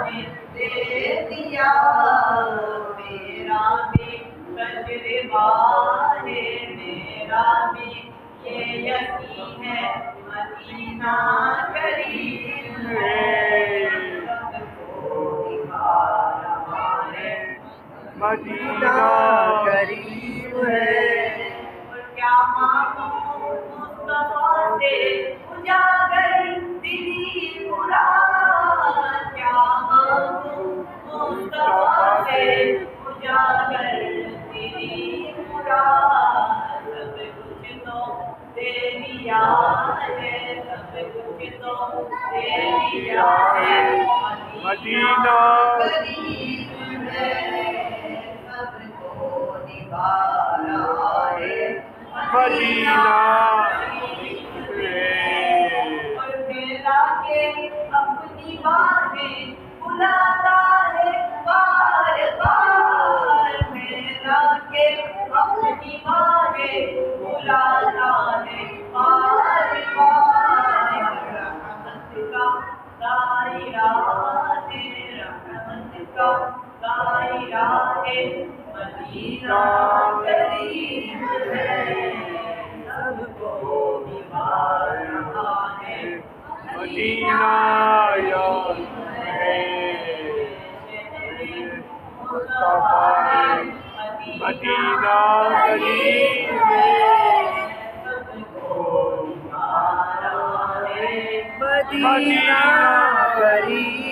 نے دے دیا، میرا بھی تجربہ ہے، میرا بھی یہ یقین ہے، مدینہ قریب ہے، سب کو دکھا رہا ہے، مدینہ قریب ہے۔ اور کیا مانگوں مصطفیٰ سے اجاگر دلی مراد، کیا مانگوں مصطفیٰ سے اجاگر دلی مراد، سب کچھ تو دے دیا ہے، سب کچھ تو دے دیا ہے، مدینہ قریب ہے، سب کو نبھا رہا ہے، مدینہ اور پھیلا کے اپنی باتیں بلاتا ہے بار بار، پھیلا کے اپنی باتیں بلاتا ہے بار بار، رحمت کا دائرہ ہے، رحمت کا دائرہ ہے، مدینہ قریب ہے، سب کو نبھا رہا ہے، مدینہ یاد ہے، مصطفیٰ مدینہ قریب ہے، سب کو نبھا رہا ہے، مدینہ قریب